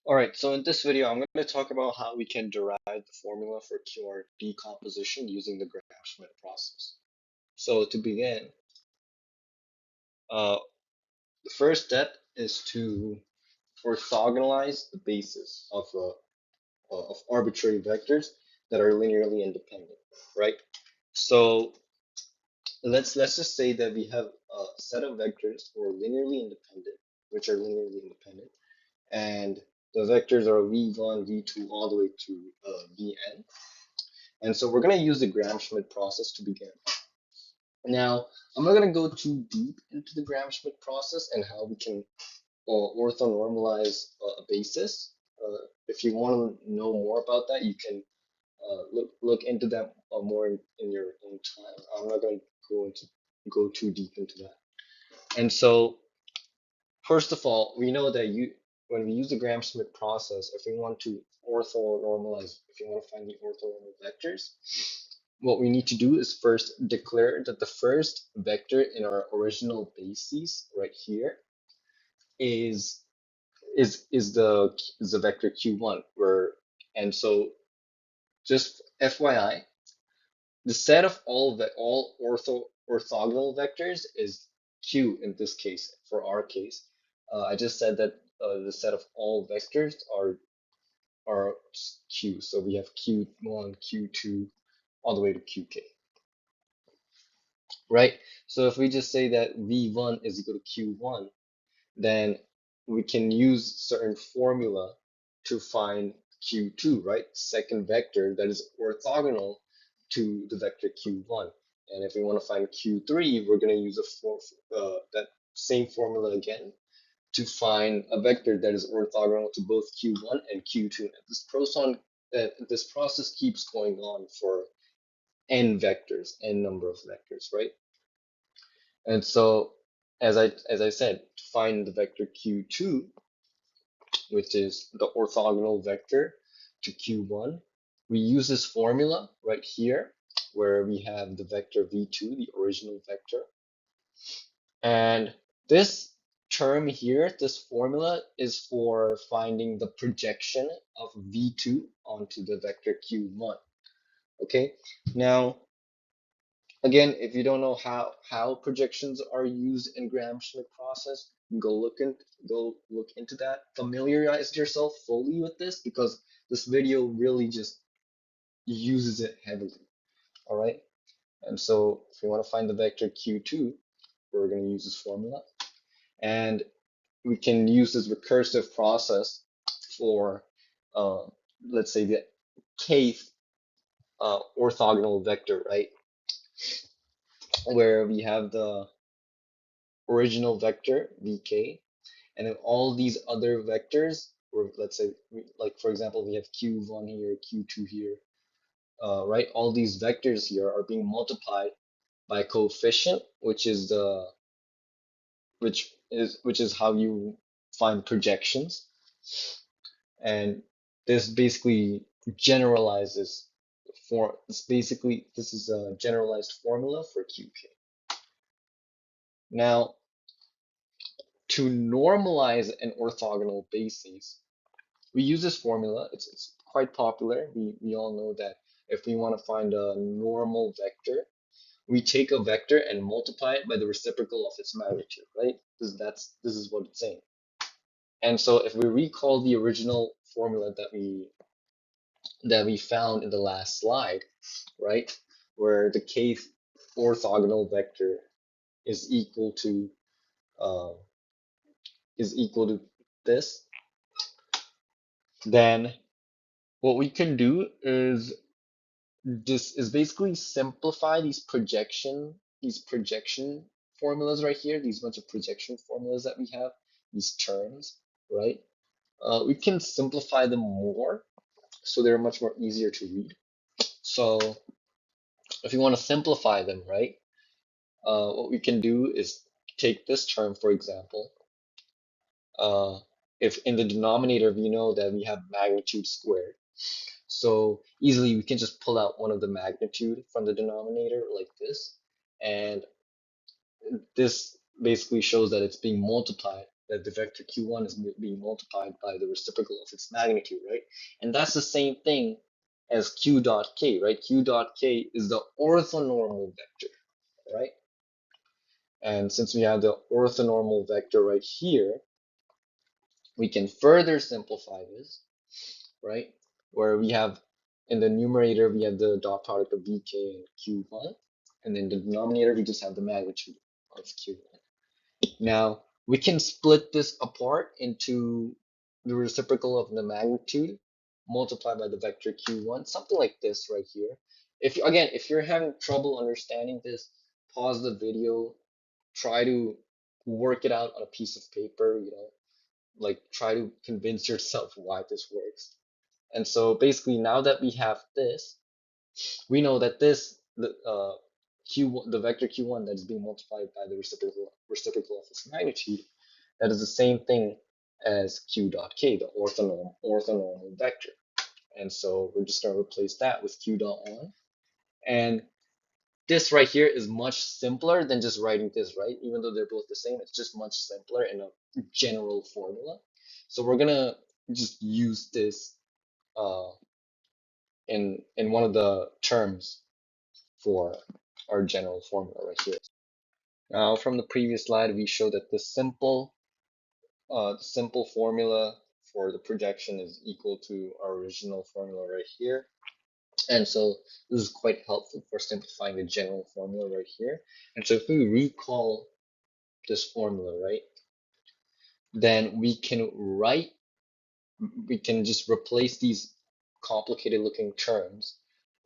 Alright, so in this video, I'm going to talk about how we can derive the formula for QR decomposition using the Gram-Schmidt process. So to begin, uh, the first step is to orthogonalize the basis of arbitrary vectors that are linearly independent, right? So let's just say that we have a set of vectors who are linearly independent, which are linearly independent, and the vectors are v1, v2, all the way to vn. And so we're going to use the Gram-Schmidt process to begin. Now, I'm not going to go too deep into the Gram-Schmidt process and how we can orthonormalize a basis. If you want to know more about that, you can look into that more in your own time. I'm not going to go too deep into that. And so, first of all, we know that when we use the Gram-Schmidt process, if we want to orthonormalize, if you want to find the orthonormal vectors, what we need to do is first declare that the first vector in our original basis right here is is the vector q1 where and so just FYI, the set of all orthogonal vectors is q in this case for our case. I just said that the set of all vectors are q, so we have q1, q2, all the way to qk. Right? So if we just say that v1 is equal to q1, then we can use certain formula to find q2, right? Second vector that is orthogonal to the vector q1. And if we want to find q3, we're going to use that same formula again to find a vector that is orthogonal to both q1 and q2. And this process keeps going on for n vectors, n number of vectors, right? And so, as I said, to find the vector q2, which is the orthogonal vector to q1, we use this formula right here, where we have the vector v2, the original vector. And this term here, this formula, is for finding the projection of v2 onto the vector q1. Okay, now again, if you don't know how projections are used in Gram-Schmidt process, go look into that. Familiarize yourself fully with this because this video really just uses it heavily. All right. And so if we want to find the vector q2, we're going to use this formula, and we can use this recursive process for let's say the kth orthogonal vector, right? Where we have the original vector vk, and then all these other vectors, or let's say like for example we have q1 here, q2 here, right? All these vectors here are being multiplied by a coefficient, which is how you find projections. And this basically generalizes this is a generalized formula for qk. Now, to normalize an orthogonal basis, we use this formula. It's quite popular. We all know that if we want to find a normal vector, we take a vector and multiply it by the reciprocal of its magnitude, right? This is what it's saying. And so if we recall the original formula that we found in the last slide, right, where the kth orthogonal vector is equal to uh, this, then what we can do is basically simplify these projection formulas right here, these bunch of projection formulas that we have, these terms, right? We can simplify them more so they're much more easier to read. So if you want to simplify them, right, what we can do is take this term, for example. If in the denominator we know that we have magnitude squared, so easily we can just pull out one of the magnitude from the denominator like this, and this basically shows that it's being multiplied, that the vector q1 is being multiplied by the reciprocal of its magnitude, right? And that's the same thing as q dot k, right? Q dot k is the orthonormal vector, right? And since we have the orthonormal vector right here, we can further simplify this, right? Where we have in the numerator, we have the dot product of vk and q1, and in the denominator, we just have the magnitude of q1. Now, we can split this apart into the reciprocal of the magnitude multiplied by the vector q1, something like this right here. If you're having trouble understanding this, pause the video, try to work it out on a piece of paper, like try to convince yourself why this works. And so basically now that we have this, we know that the vector q1 that is being multiplied by the reciprocal of its magnitude, that is the same thing as q dot k, the orthonormal vector. And so we're just going to replace that with q dot 1. And this right here is much simpler than just writing this, right? Even though they're both the same, it's just much simpler in a general formula. So we're gonna just use this uh, in one of the terms for our general formula right here. Now, from the previous slide, we showed that the simple formula for the projection is equal to our original formula right here. And so this is quite helpful for simplifying the general formula right here. And so if we recall this formula, right, then we can just replace these complicated looking terms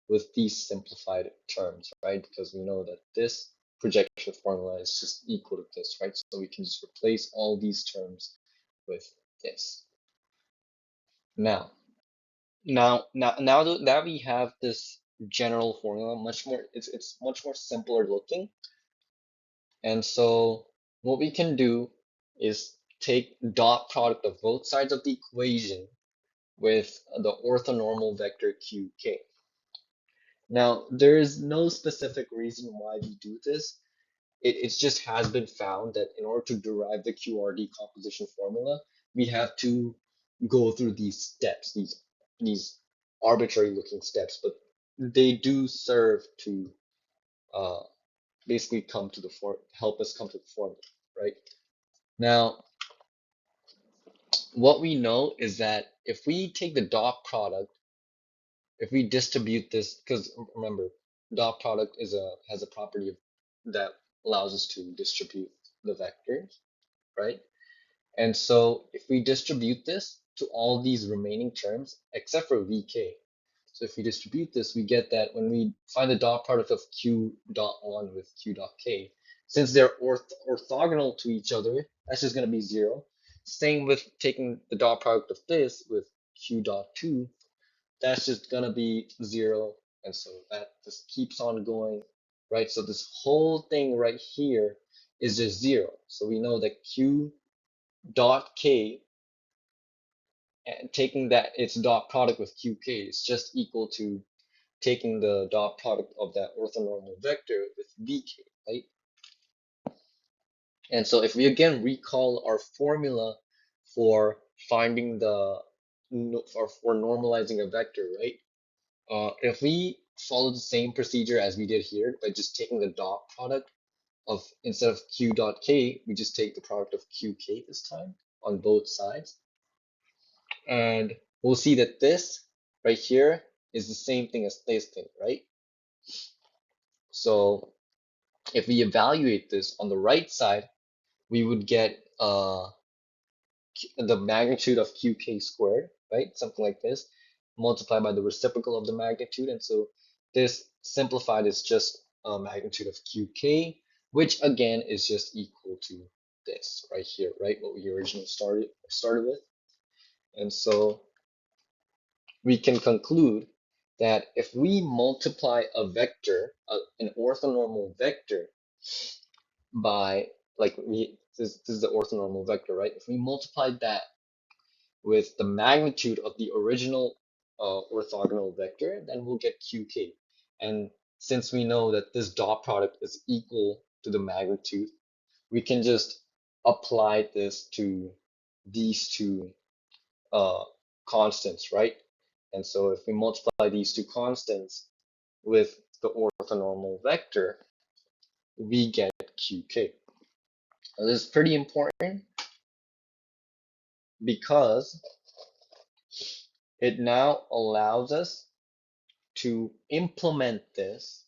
with these simplified terms, right? Because we know that this projection formula is just equal to this, right? So we can just replace all these terms with this. Now that we have this general formula, it's much more simpler looking. And so what we can do is take dot product of both sides of the equation with the orthonormal vector qk. Now, there is no specific reason why we do this. It just has been found that in order to derive the QR decomposition formula, we have to go through these steps, these arbitrary looking steps, but they do serve to uh, basically help us come to the formula, right? Now, what we know is that if we take the dot product, if we distribute this, because remember, dot product has a property that allows us to distribute the vectors, right? And so if we distribute this to all these remaining terms, except for vk, so if we distribute this, we get that when we find the dot product of q dot 1 with q dot k, since they're orthogonal to each other, that's just going to be 0. Same with taking the dot product of this with q dot 2, that's just going to be 0. And so that just keeps on going, right? So this whole thing right here is just 0. So we know that q dot k, and taking that its dot product with qk is just equal to taking the dot product of that orthonormal vector with vk, right? And so if we again recall our formula for finding for normalizing a vector, right? If we follow the same procedure as we did here by just taking the dot product of, instead of q dot k, we just take the product of qk this time on both sides. And we'll see that this right here is the same thing as this thing, right? So if we evaluate this on the right side, we would get the magnitude of qk squared, right? Something like this, multiplied by the reciprocal of the magnitude. And so this simplified is just a magnitude of qk, which again is just equal to this right here, right? What we originally started with. And so we can conclude that if we multiply a vector, an orthonormal vector, by, like, this is the orthonormal vector, right? If we multiply that with the magnitude of the original orthogonal vector, then we'll get qk. And since we know that this dot product is equal to the magnitude, we can just apply this to these two uh, constants, right? And so if we multiply these two constants with the orthonormal vector, we get qk. Now, this is pretty important because it now allows us to implement this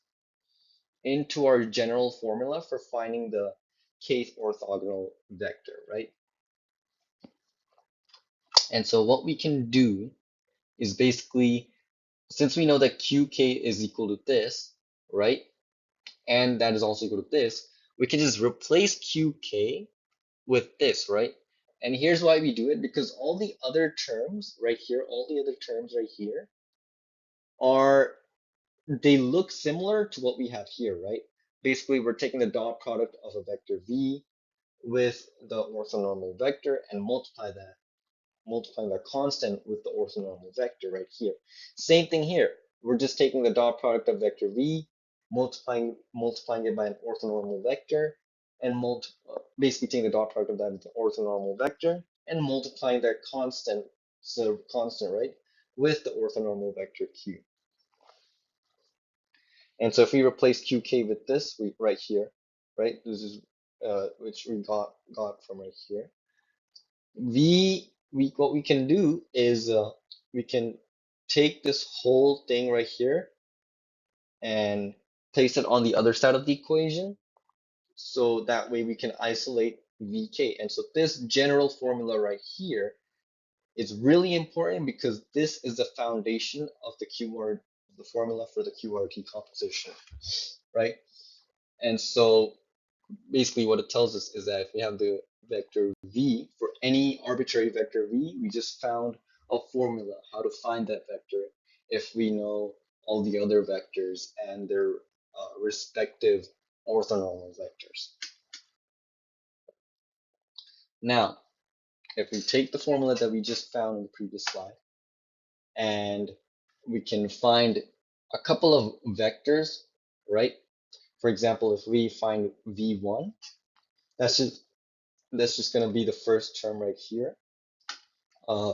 into our general formula for finding the kth orthogonal vector, right? And so what we can do is basically, since we know that qk is equal to this, right? And that is also equal to this, we can just replace qk with this, right? And here's why we do it, because all the other terms right here, all the other terms right here are, they look similar to what we have here, right? Basically, we're taking the dot product of a vector v with the orthonormal vector and multiplying that constant with the orthonormal vector right here. Same thing here. We're just taking the dot product of vector v, multiplying it by an orthonormal vector, and basically taking the dot product of that with the orthonormal vector and multiplying that constant, so constant, right, with the orthonormal vector q. And so if we replace qk with this, we right here, right, this is which we got from right here, we what we can do is we can take this whole thing right here and place it on the other side of the equation, so that way we can isolate vk. And so this general formula right here is really important because this is the foundation of the formula for the QRT composition, right? And so basically what it tells us is that if we have the vector v for any arbitrary vector v, we just found a formula how to find that vector if we know all the other vectors and their respective orthonormal vectors. Now, if we take the formula that we just found in the previous slide and we can find a couple of vectors, right? For example, if we find v1, that's just going to be the first term right here. Uh,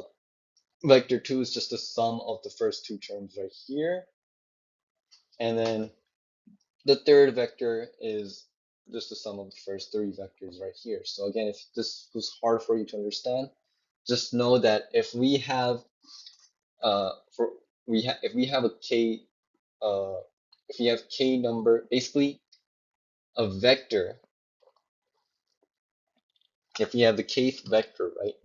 vector 2 is just the sum of the first two terms right here. And then the third vector is just the sum of the first three vectors right here. So again, if this was hard for you to understand, just know that if we have if we have a k if we have k number, basically a vector, if we have the kth vector, right,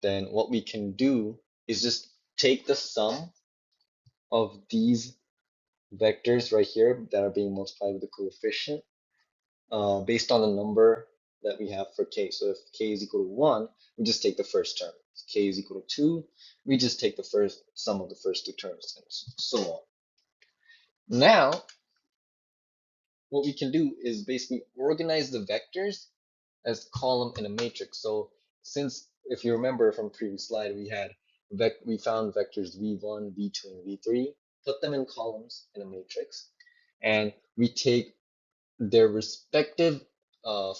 then what we can do is just take the sum of these vectors right here that are being multiplied with the coefficient based on the number that we have for k. So if k is equal to 1, we just take the first term. If k is equal to 2, we just take the first sum of the first two terms, and so on. Now, what we can do is basically organize the vectors as column in a matrix. So since, if you remember from previous slide, we found vectors v1, v2, and v3, put them in columns in a matrix, and we take their respective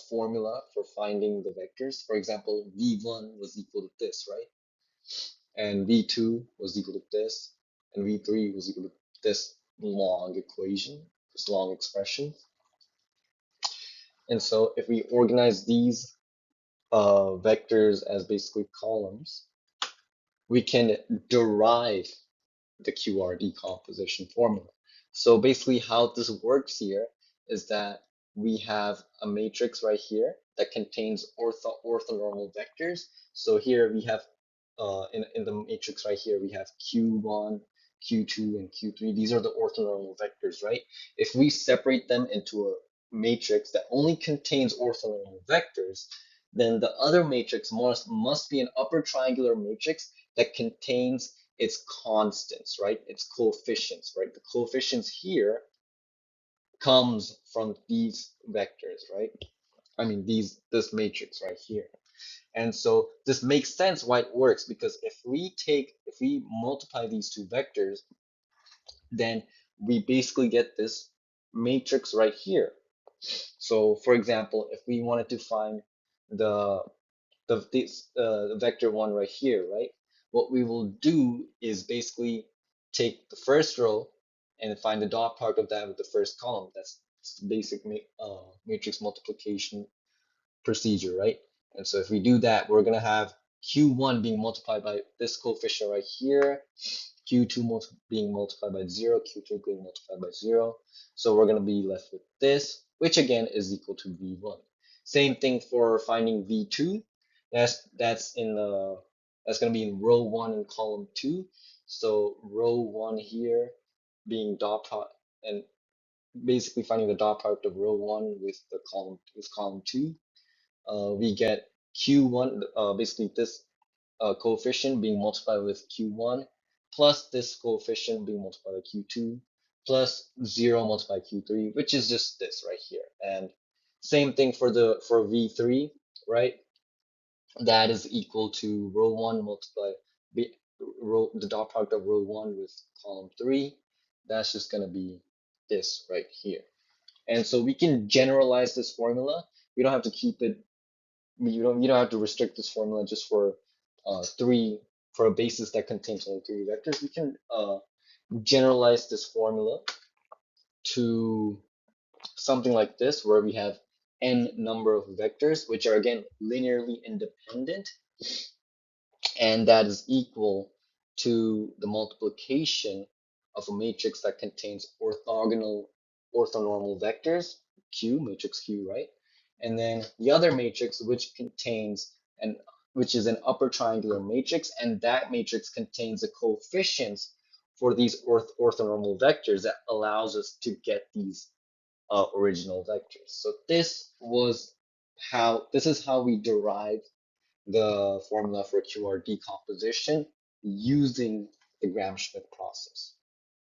formula for finding the vectors. For example, v1 was equal to this, right? And v2 was equal to this, and v3 was equal to this long equation, this long expression. And so if we organize these vectors as basically columns, we can derive the QR decomposition formula. So basically how this works here is that we have a matrix right here that contains orthonormal vectors. So here we have, in the matrix right here, we have Q1, Q2, and Q3. These are the orthonormal vectors, right? If we separate them into a matrix that only contains orthonormal vectors, then the other matrix must be an upper triangular matrix that contains its constants, right? Its coefficients, right? The coefficients here comes from these vectors, right? I mean, this matrix right here. And so this makes sense why it works, because if we multiply these two vectors, then we basically get this matrix right here. So for example, if we wanted to find the vector one right here, right? What we will do is basically take the first row and find the dot product of that with the first column. That's the basic matrix multiplication procedure, right? And so if we do that, we're gonna have Q1 being multiplied by this coefficient right here, Q2 being multiplied by 0, Q3 being multiplied by 0. So we're gonna be left with this, which again is equal to V1. Same thing for finding V2. That's gonna be in row 1 and column 2. So row 1 here being dot product and basically finding the dot product of row 1 with column 2, we get Q1, basically this coefficient being multiplied with Q1 plus this coefficient being multiplied by Q2 plus 0 multiplied by Q3, which is just this right here. And same thing for V3, right? That is equal to row 1 multiplied the dot product of row 1 with column 3. That's just going to be this right here. And so we can generalize this formula. We don't have to keep it you don't have to restrict this formula just for three for a basis that contains only three vectors. We can generalize this formula to something like this, where we have n number of vectors, which are again linearly independent, and that is equal to the multiplication of a matrix that contains orthonormal vectors, Q, matrix Q, right? And then the other matrix, which is an upper triangular matrix, and that matrix contains the coefficients for these orthonormal vectors that allows us to get these original vectors. So this is how we derive the formula for QR decomposition using the Gram-Schmidt process.